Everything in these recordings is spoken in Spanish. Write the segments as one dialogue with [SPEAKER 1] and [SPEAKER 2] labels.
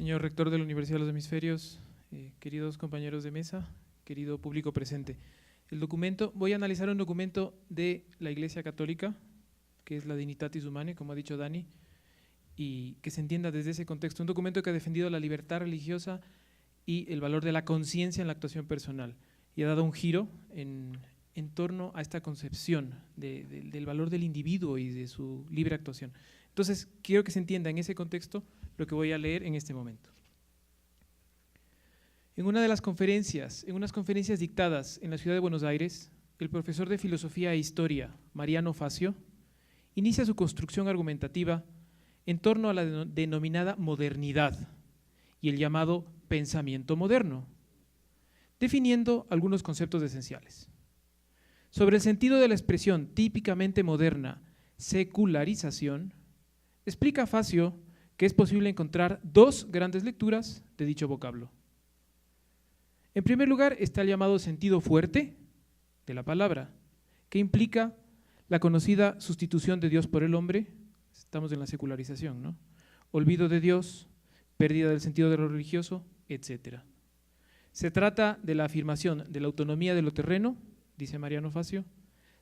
[SPEAKER 1] señor rector de la Universidad de los Hemisferios, queridos compañeros de mesa, querido público presente. Voy a analizar un documento de la Iglesia Católica, que es la Dignitatis Humanae, como ha dicho Dani, y que se entienda desde ese contexto. Un documento que ha defendido la libertad religiosa y el valor de la conciencia en la actuación personal, y ha dado un giro en torno a esta concepción del valor del individuo y de su libre actuación. Entonces, quiero que se entienda en ese contexto lo que voy a leer en este momento. En unas conferencias dictadas en la ciudad de Buenos Aires, el profesor de Filosofía e Historia, Mariano Facio, inicia su construcción argumentativa en torno a la denominada modernidad y el llamado pensamiento moderno, definiendo algunos conceptos esenciales. Sobre el sentido de la expresión típicamente moderna, secularización, explica Facio que es posible encontrar dos grandes lecturas de dicho vocablo. En primer lugar está el llamado sentido fuerte de la palabra, que implica la conocida sustitución de Dios por el hombre. Estamos en la secularización, ¿no? Olvido de Dios, pérdida del sentido de lo religioso, etc. Se trata de la afirmación de la autonomía de lo terreno, dice Mariano Facio.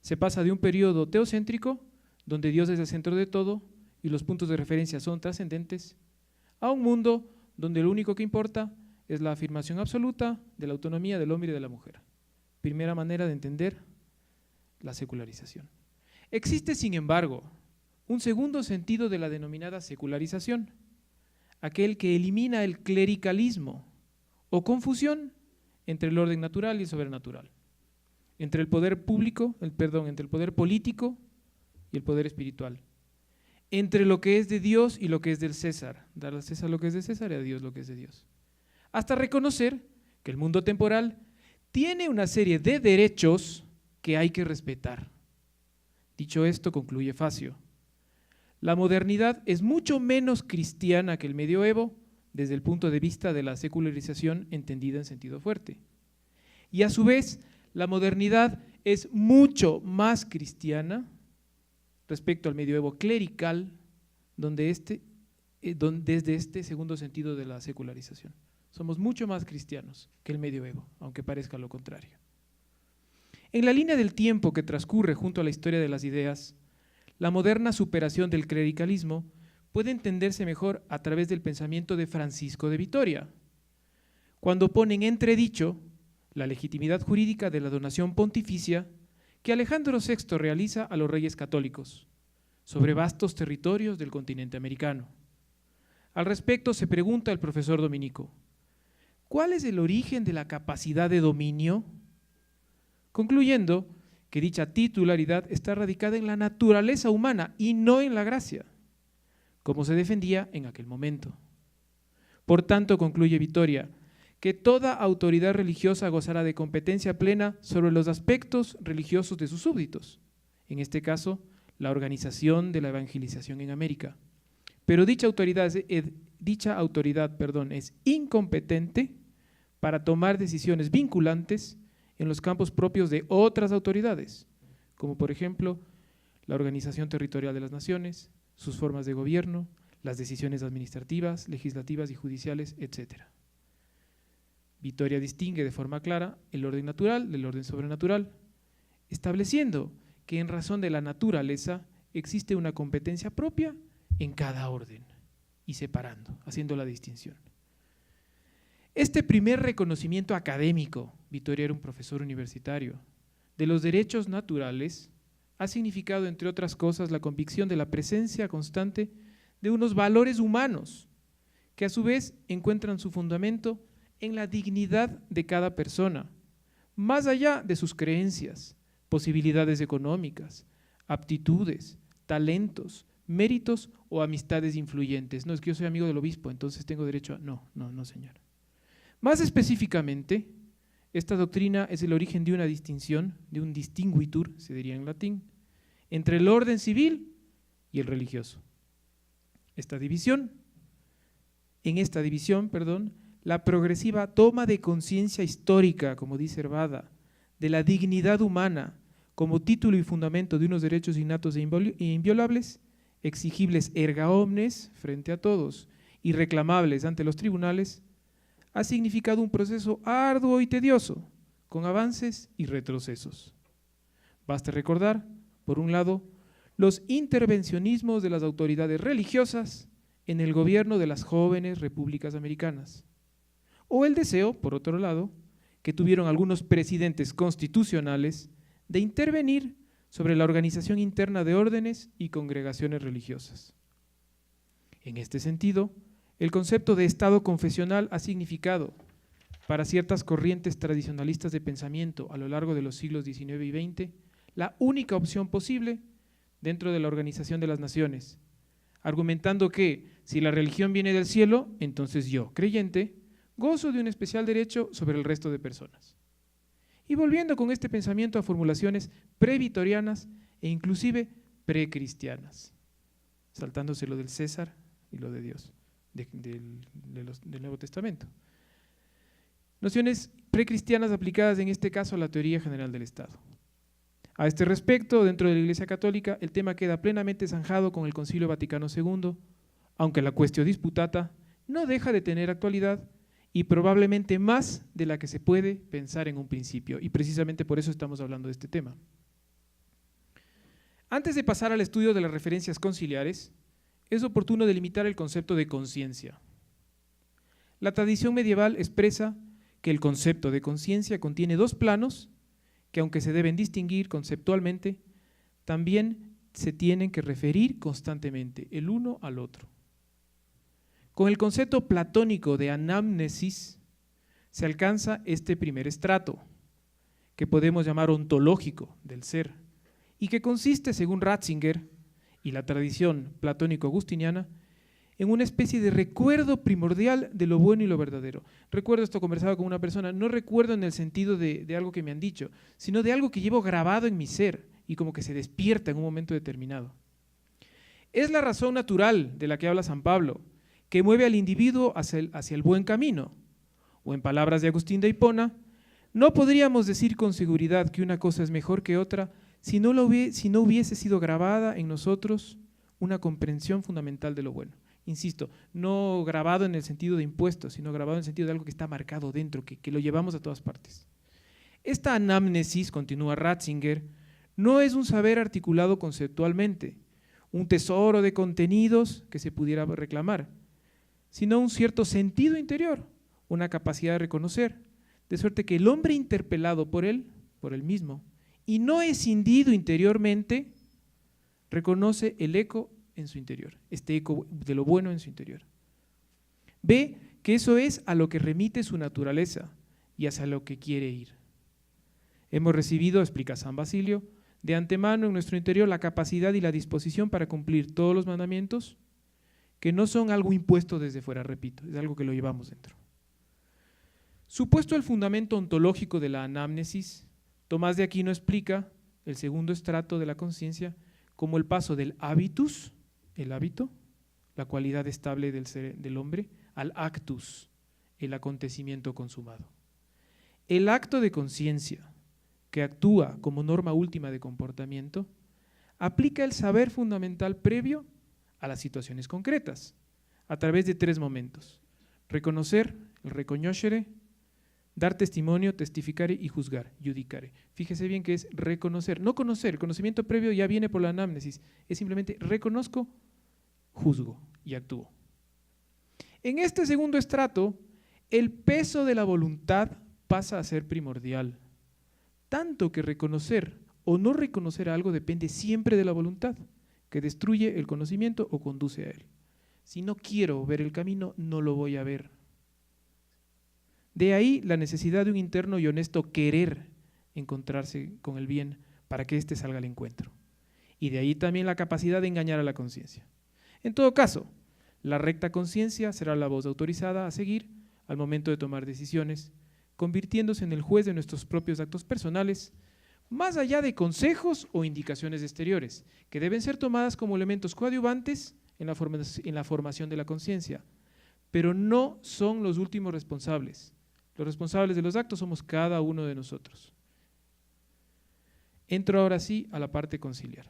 [SPEAKER 1] Se pasa de un periodo teocéntrico, donde Dios es el centro de todo y los puntos de referencia son trascendentes, a un mundo donde lo único que importa es la afirmación absoluta de la autonomía del hombre y de la mujer. Primera manera de entender la secularización. Existe, sin embargo, un segundo sentido de la denominada secularización, aquel que elimina el clericalismo o confusión entre el orden natural y el sobrenatural, entre el poder político y el poder espiritual, entre lo que es de Dios y lo que es del César, dar a César lo que es de César y a Dios lo que es de Dios, hasta reconocer que el mundo temporal tiene una serie de derechos que hay que respetar. Dicho esto, concluye Facio, la modernidad es mucho menos cristiana que el medioevo desde el punto de vista de la secularización entendida en sentido fuerte. Y a su vez, la modernidad es mucho más cristiana respecto al medioevo clerical, desde este segundo sentido de la secularización. Somos mucho más cristianos que el medioevo, aunque parezca lo contrario. En la línea del tiempo que transcurre junto a la historia de las ideas, la moderna superación del clericalismo puede entenderse mejor a través del pensamiento de Francisco de Vitoria, cuando pone en entredicho la legitimidad jurídica de la donación pontificia que Alejandro VI realiza a los reyes católicos sobre vastos territorios del continente americano. Al respecto se pregunta el profesor dominico, ¿cuál es el origen de la capacidad de dominio? Concluyendo que dicha titularidad está radicada en la naturaleza humana y no en la gracia, como se defendía en aquel momento. Por tanto, concluye Vitoria, que toda autoridad religiosa gozará de competencia plena sobre los aspectos religiosos de sus súbditos, en este caso, la organización de la evangelización en América. Pero dicha autoridad es incompetente para tomar decisiones vinculantes en los campos propios de otras autoridades, como por ejemplo, la organización territorial de las naciones, sus formas de gobierno, las decisiones administrativas, legislativas y judiciales, etc. Vitoria distingue de forma clara el orden natural del orden sobrenatural, estableciendo que en razón de la naturaleza existe una competencia propia en cada orden y separando, haciendo la distinción. Este primer reconocimiento académico, Vitoria era un profesor universitario, de los derechos naturales ha significado, entre otras cosas, la convicción de la presencia constante de unos valores humanos que a su vez encuentran su fundamento en la dignidad de cada persona, más allá de sus creencias, posibilidades económicas, aptitudes, talentos, méritos o amistades influyentes. No es que yo soy amigo del obispo, entonces tengo derecho a… No, señor. Más específicamente, esta doctrina es el origen de una distinción, de un distinguitur, se diría en latín, entre el orden civil y el religioso. En esta división, la progresiva toma de conciencia histórica, como dice Hervada, de la dignidad humana como título y fundamento de unos derechos innatos e inviolables, exigibles erga omnes frente a todos, irreclamables ante los tribunales, ha significado un proceso arduo y tedioso, con avances y retrocesos. Basta recordar, por un lado, los intervencionismos de las autoridades religiosas en el gobierno de las jóvenes repúblicas americanas, o el deseo, por otro lado, que tuvieron algunos presidentes constitucionales de intervenir sobre la organización interna de órdenes y congregaciones religiosas. En este sentido, el concepto de Estado confesional ha significado, para ciertas corrientes tradicionalistas de pensamiento a lo largo de los siglos XIX y XX, la única opción posible dentro de la organización de las naciones, argumentando que si la religión viene del cielo, entonces yo, creyente, gozo de un especial derecho sobre el resto de personas. Y volviendo con este pensamiento a formulaciones previtorianas e inclusive precristianas, saltándose lo del César y lo de Dios, del Nuevo Testamento. Nociones precristianas aplicadas en este caso a la teoría general del Estado. A este respecto, dentro de la Iglesia Católica, el tema queda plenamente zanjado con el Concilio Vaticano II, aunque la cuestión disputata no deja de tener actualidad y probablemente más de la que se puede pensar en un principio, y precisamente por eso estamos hablando de este tema. Antes de pasar al estudio de las referencias conciliares, es oportuno delimitar el concepto de conciencia. La tradición medieval expresa que el concepto de conciencia contiene dos planos que, aunque se deben distinguir conceptualmente, también se tienen que referir constantemente el uno al otro. Con el concepto platónico de anamnesis se alcanza este primer estrato, que podemos llamar ontológico del ser, y que consiste, según Ratzinger y la tradición platónico-agustiniana, en una especie de recuerdo primordial de lo bueno y lo verdadero. Recuerdo esto, conversaba con una persona, no recuerdo en el sentido de algo que me han dicho, sino de algo que llevo grabado en mi ser y como que se despierta en un momento determinado. Es la razón natural de la que habla San Pablo, que mueve al individuo hacia el buen camino. O en palabras de Agustín de Hipona, no podríamos decir con seguridad que una cosa es mejor que otra si no hubiese sido grabada en nosotros una comprensión fundamental de lo bueno. Insisto, no grabado en el sentido de impuestos, sino grabado en el sentido de algo que está marcado dentro, que lo llevamos a todas partes. Esta anamnesis, continúa Ratzinger, no es un saber articulado conceptualmente, un tesoro de contenidos que se pudiera reclamar, sino un cierto sentido interior, una capacidad de reconocer, de suerte que el hombre interpelado por él mismo, y no escindido interiormente, reconoce el eco en su interior, este eco de lo bueno en su interior. Ve que eso es a lo que remite su naturaleza y hacia lo que quiere ir. Hemos recibido, explica San Basilio, de antemano en nuestro interior la capacidad y la disposición para cumplir todos los mandamientos, que no son algo impuesto desde fuera, repito, es algo que lo llevamos dentro. Supuesto el fundamento ontológico de la anamnesis, Tomás de Aquino explica el segundo estrato de la conciencia como el paso del habitus, el hábito, la cualidad estable del hombre, al actus, el acontecimiento consumado. El acto de conciencia, que actúa como norma última de comportamiento, aplica el saber fundamental previo a las situaciones concretas, a través de tres momentos: reconocer, el reconoscere, dar testimonio, testificare, y juzgar, judicare. Fíjese bien que es reconocer, no conocer. El conocimiento previo ya viene por la anamnesis, es simplemente reconozco, juzgo y actúo. En este segundo estrato, el peso de la voluntad pasa a ser primordial, tanto que reconocer o no reconocer algo depende siempre de la voluntad, que destruye el conocimiento o conduce a él. Si no quiero ver el camino, no lo voy a ver. De ahí la necesidad de un interno y honesto querer encontrarse con el bien para que éste salga al encuentro. Y de ahí también la capacidad de engañar a la conciencia. En todo caso, la recta conciencia será la voz autorizada a seguir al momento de tomar decisiones, convirtiéndose en el juez de nuestros propios actos personales, más allá de consejos o indicaciones exteriores, que deben ser tomadas como elementos coadyuvantes en la formación de la conciencia, pero no son los últimos responsables. Los responsables de los actos somos cada uno de nosotros. Entro ahora sí a la parte conciliar.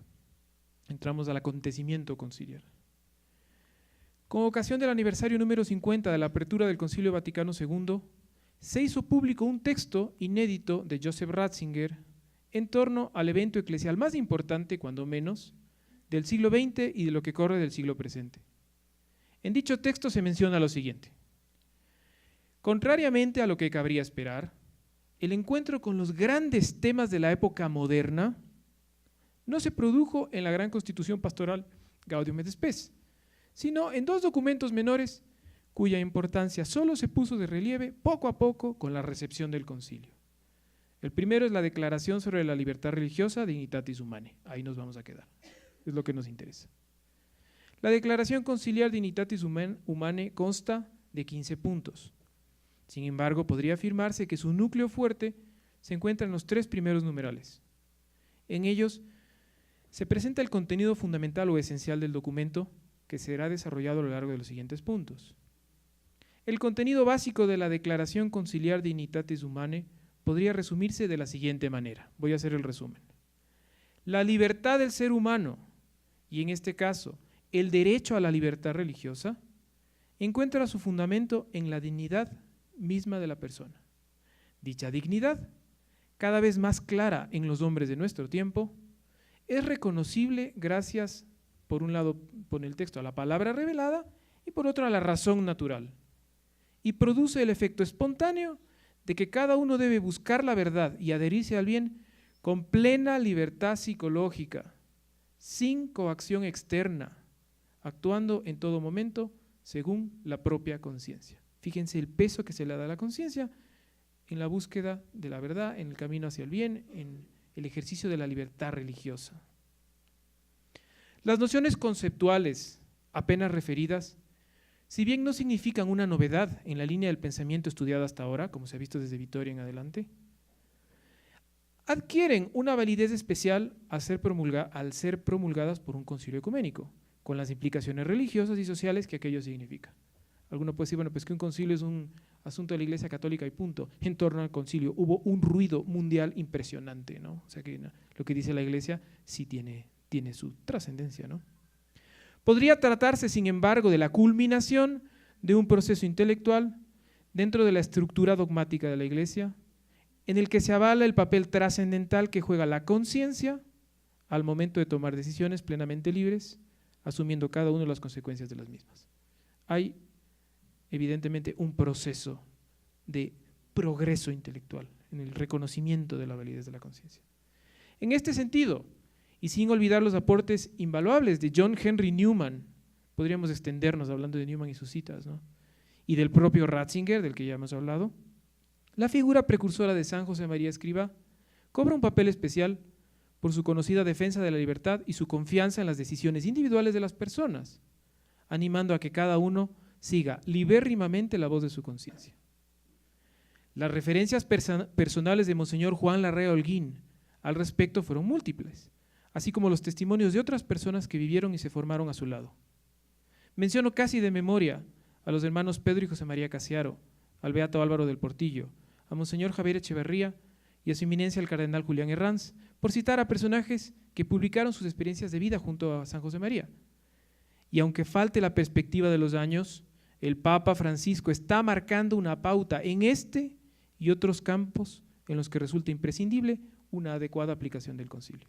[SPEAKER 1] Entramos al acontecimiento conciliar. Con ocasión del aniversario número 50 de la apertura del Concilio Vaticano II, se hizo público un texto inédito de Joseph Ratzinger en torno al evento eclesial más importante, cuando menos, del siglo XX y de lo que corre del siglo presente. En dicho texto se menciona lo siguiente: contrariamente a lo que cabría esperar, el encuentro con los grandes temas de la época moderna no se produjo en la gran constitución pastoral Gaudium et Spes, sino en dos documentos menores cuya importancia solo se puso de relieve poco a poco con la recepción del concilio. El primero es la Declaración sobre la Libertad Religiosa, Dignitatis Humanae. Ahí nos vamos a quedar, es lo que nos interesa. La Declaración Conciliar Dignitatis Humanae consta de 15 puntos. Sin embargo, podría afirmarse que su núcleo fuerte se encuentra en los 3 primeros numerales. En ellos se presenta el contenido fundamental o esencial del documento, que será desarrollado a lo largo de los siguientes puntos. El contenido básico de la Declaración Conciliar Dignitatis Humanae podría resumirse de la siguiente manera. Voy a hacer el resumen. La libertad del ser humano, y en este caso el derecho a la libertad religiosa, encuentra su fundamento en la dignidad misma de la persona. Dicha dignidad, cada vez más clara en los hombres de nuestro tiempo, es reconocible gracias, por un lado, por el texto, a la palabra revelada, y por otro, a la razón natural, y produce el efecto espontáneo de que cada uno debe buscar la verdad y adherirse al bien con plena libertad psicológica, sin coacción externa, actuando en todo momento según la propia conciencia. Fíjense el peso que se le da a la conciencia en la búsqueda de la verdad, en el camino hacia el bien, en el ejercicio de la libertad religiosa. Las nociones conceptuales apenas referidas, si bien no significan una novedad en la línea del pensamiento estudiado hasta ahora, como se ha visto desde Vitoria en adelante, adquieren una validez especial al ser promulgadas por un concilio ecuménico, con las implicaciones religiosas y sociales que aquello significa. Alguno puede decir, bueno, pues que un concilio es un asunto de la Iglesia Católica y punto. En torno al concilio hubo un ruido mundial impresionante, ¿no? O sea que lo que dice la Iglesia sí tiene su trascendencia, ¿no? Podría tratarse, sin embargo, de la culminación de un proceso intelectual dentro de la estructura dogmática de la Iglesia, en el que se avala el papel trascendental que juega la conciencia al momento de tomar decisiones plenamente libres, asumiendo cada uno las consecuencias de las mismas. Hay evidentemente un proceso de progreso intelectual en el reconocimiento de la validez de la conciencia. En este sentido, y sin olvidar los aportes invaluables de John Henry Newman, podríamos extendernos hablando de Newman y sus citas, ¿no? Y del propio Ratzinger, del que ya hemos hablado, la figura precursora de San José María Escrivá cobra un papel especial por su conocida defensa de la libertad y su confianza en las decisiones individuales de las personas, animando a que cada uno siga libérrimamente la voz de su conciencia. Las referencias personales de Monseñor Juan Larrea Holguín al respecto fueron múltiples, así como los testimonios de otras personas que vivieron y se formaron a su lado. Menciono casi de memoria a los hermanos Pedro y José María Casiaro, al beato Álvaro del Portillo, a Monseñor Javier Echeverría y a su eminencia el cardenal Julián Herranz, por citar a personajes que publicaron sus experiencias de vida junto a San José María. Y aunque falte la perspectiva de los años, el Papa Francisco está marcando una pauta en este y otros campos en los que resulta imprescindible una adecuada aplicación del concilio.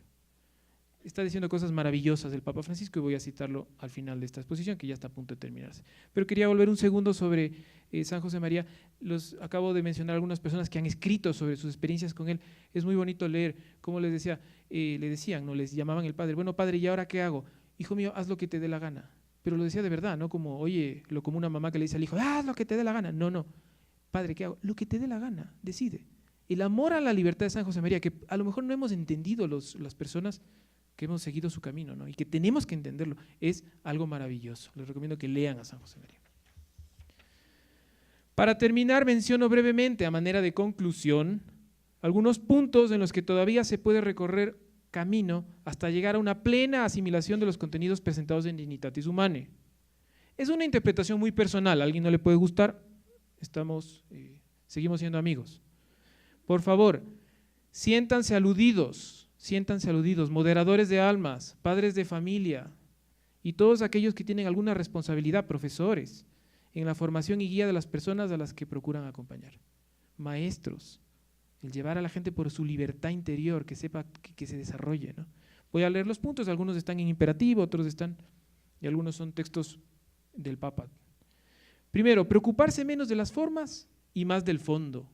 [SPEAKER 1] Está diciendo cosas maravillosas el Papa Francisco y voy a citarlo al final de esta exposición, que ya está a punto de terminarse. Pero quería volver un segundo sobre San José María. Acabo de mencionar algunas personas que han escrito sobre sus experiencias con él. Es muy bonito leer, como les decía, le decían, ¿no? Les llamaban el padre, bueno padre, ¿y ahora qué hago? Hijo mío, haz lo que te dé la gana. Pero lo decía de verdad, no como, oye, como una mamá que le dice al hijo, haz lo que te dé la gana. No, padre, ¿qué hago? Lo que te dé la gana, decide. El amor a la libertad de San José María, que a lo mejor no hemos entendido las personas que hemos seguido su camino, ¿no? Y que tenemos que entenderlo, es algo maravilloso. Les recomiendo que lean a San José María. Para terminar, menciono brevemente, a manera de conclusión, algunos puntos en los que todavía se puede recorrer camino hasta llegar a una plena asimilación de los contenidos presentados en Dignitatis Humanae. Es una interpretación muy personal, a alguien no le puede gustar, seguimos siendo amigos. Por favor, siéntanse aludidos, moderadores de almas, padres de familia, y todos aquellos que tienen alguna responsabilidad, profesores, en la formación y guía de las personas a las que procuran acompañar. Maestros, el llevar a la gente por su libertad interior, que sepa que se desarrolle, ¿no? Voy a leer los puntos, algunos están en imperativo, otros están, y algunos son textos del Papa. Primero, preocuparse menos de las formas y más del fondo.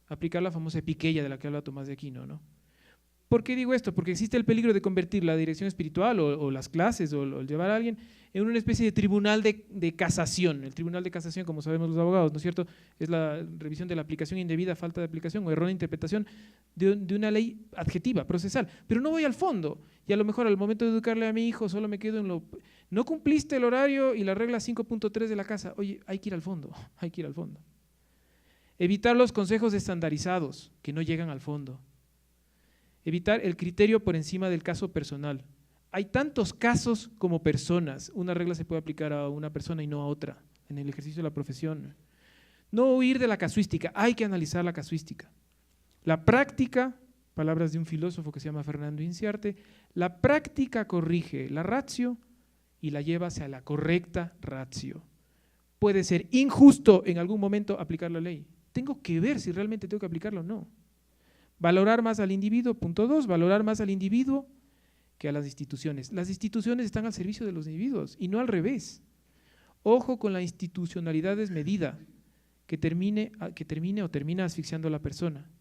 [SPEAKER 1] Aplicar la famosa epiqueia de la que habla Tomás de Aquino, ¿no? ¿Por qué digo esto? Porque existe el peligro de convertir la dirección espiritual o las clases o el llevar a alguien en una especie de tribunal de casación. El tribunal de casación, como sabemos los abogados, ¿no es cierto?, es la revisión de la aplicación indebida, falta de aplicación o error de interpretación de una ley adjetiva, procesal. Pero no voy al fondo y a lo mejor al momento de educarle a mi hijo solo me quedo en lo… No cumpliste el horario y la regla 5.3 de la casa. Oye, hay que ir al fondo, hay que ir al fondo. Evitar los consejos estandarizados que no llegan al fondo. Evitar el criterio por encima del caso personal. Hay tantos casos como personas. Una regla se puede aplicar a una persona y no a otra en el ejercicio de la profesión. No huir de la casuística, hay que analizar la casuística. La práctica, palabras de un filósofo que se llama Fernando Inciarte, la práctica corrige la ratio y la lleva hacia la correcta ratio. Puede ser injusto en algún momento aplicar la ley. Tengo que ver si realmente tengo que aplicarla o no. Valorar más al individuo, punto 2, valorar más al individuo que a las instituciones. Las instituciones están al servicio de los individuos y no al revés. Ojo con la institucionalidad desmedida que termina asfixiando a la persona.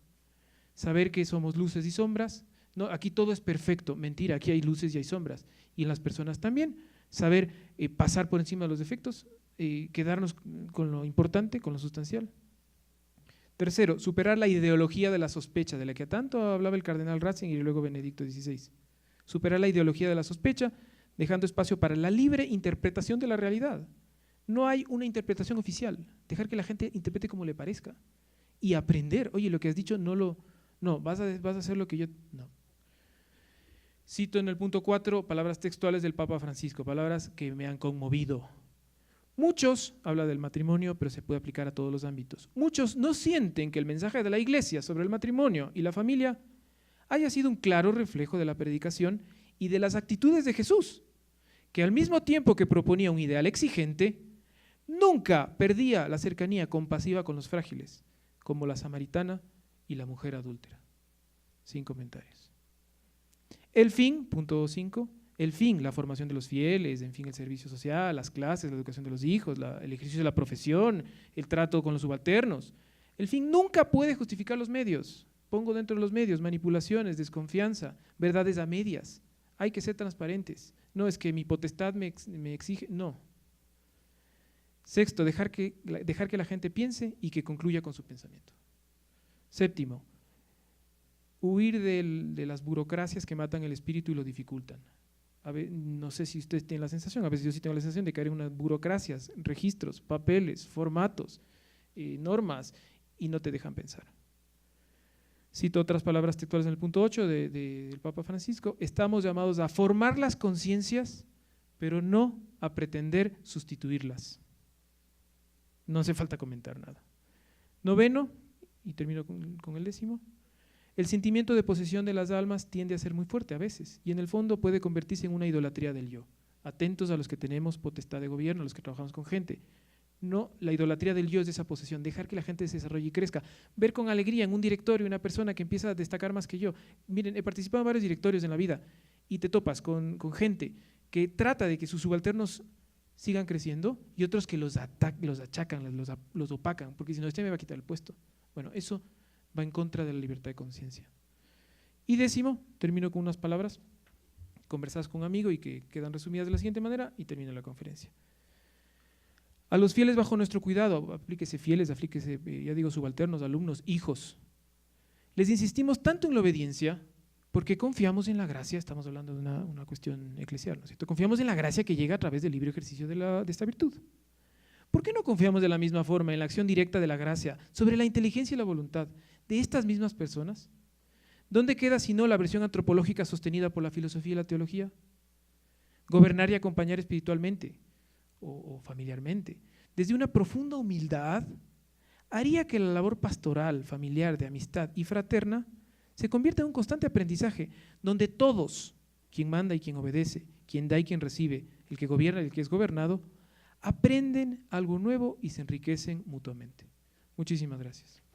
[SPEAKER 1] Saber que somos luces y sombras. No, aquí todo es perfecto, mentira, aquí hay luces y hay sombras. Y en las personas también. Saber pasar por encima de los defectos, quedarnos con lo importante, con lo sustancial. Tercero, superar la ideología de la sospecha, de la que tanto hablaba el cardenal Ratzinger y luego Benedicto XVI. Superar la ideología de la sospecha, dejando espacio para la libre interpretación de la realidad. No hay una interpretación oficial, dejar que la gente interprete como le parezca y aprender. Oye, lo que has dicho no, vas a hacer lo que yo… No. Cito en el punto 4 palabras textuales del Papa Francisco, palabras que me han conmovido. Muchos, habla del matrimonio, pero se puede aplicar a todos los ámbitos, muchos no sienten que el mensaje de la Iglesia sobre el matrimonio y la familia haya sido un claro reflejo de la predicación y de las actitudes de Jesús, que al mismo tiempo que proponía un ideal exigente, nunca perdía la cercanía compasiva con los frágiles, como la samaritana y la mujer adúltera. Sin comentarios. El fin, punto 5, el fin, la formación de los fieles, en fin, el servicio social, las clases, la educación de los hijos, el ejercicio de la profesión, el trato con los subalternos. El fin nunca puede justificar los medios. Pongo dentro de los medios manipulaciones, desconfianza, verdades a medias. Hay que ser transparentes. No es que mi potestad me exige, no. Sexto, dejar que la gente piense y que concluya con su pensamiento. Séptimo, huir de las burocracias que matan el espíritu y lo dificultan. No sé si ustedes tienen la sensación, a veces yo sí tengo la sensación de caer en unas burocracias, registros, papeles, formatos, normas, y no te dejan pensar. Cito otras palabras textuales en el punto 8 del Papa Francisco: estamos llamados a formar las conciencias, pero no a pretender sustituirlas. No hace falta comentar nada. Noveno, y termino con el 10:, el sentimiento de posesión de las almas tiende a ser muy fuerte a veces y en el fondo puede convertirse en una idolatría del yo. Atentos a los que tenemos potestad de gobierno, a los que trabajamos con gente. No, la idolatría del yo es esa posesión, dejar que la gente se desarrolle y crezca. Ver con alegría en un directorio una persona que empieza a destacar más que yo. Miren, he participado en varios directorios en la vida y te topas con gente que trata de que sus subalternos sigan creciendo y otros que los achacan, los opacan, porque si no, este me va a quitar el puesto. Bueno, eso va en contra de la libertad de conciencia. Y 10, termino con unas palabras conversadas con un amigo y que quedan resumidas de la siguiente manera y termino la conferencia. A los fieles bajo nuestro cuidado, aplíquese fieles, aplíquese, ya digo, subalternos, alumnos, hijos. Les insistimos tanto en la obediencia porque confiamos en la gracia, estamos hablando de una cuestión eclesial, ¿no es cierto? Confiamos en la gracia que llega a través del libre ejercicio de esta virtud. ¿Por qué no confiamos de la misma forma en la acción directa de la gracia sobre la inteligencia y la voluntad de estas mismas personas? ¿Dónde queda si no la versión antropológica sostenida por la filosofía y la teología? Gobernar y acompañar espiritualmente o familiarmente, desde una profunda humildad, haría que la labor pastoral, familiar, de amistad y fraterna se convierta en un constante aprendizaje, donde todos, quien manda y quien obedece, quien da y quien recibe, el que gobierna y el que es gobernado, aprenden algo nuevo y se enriquecen mutuamente. Muchísimas gracias.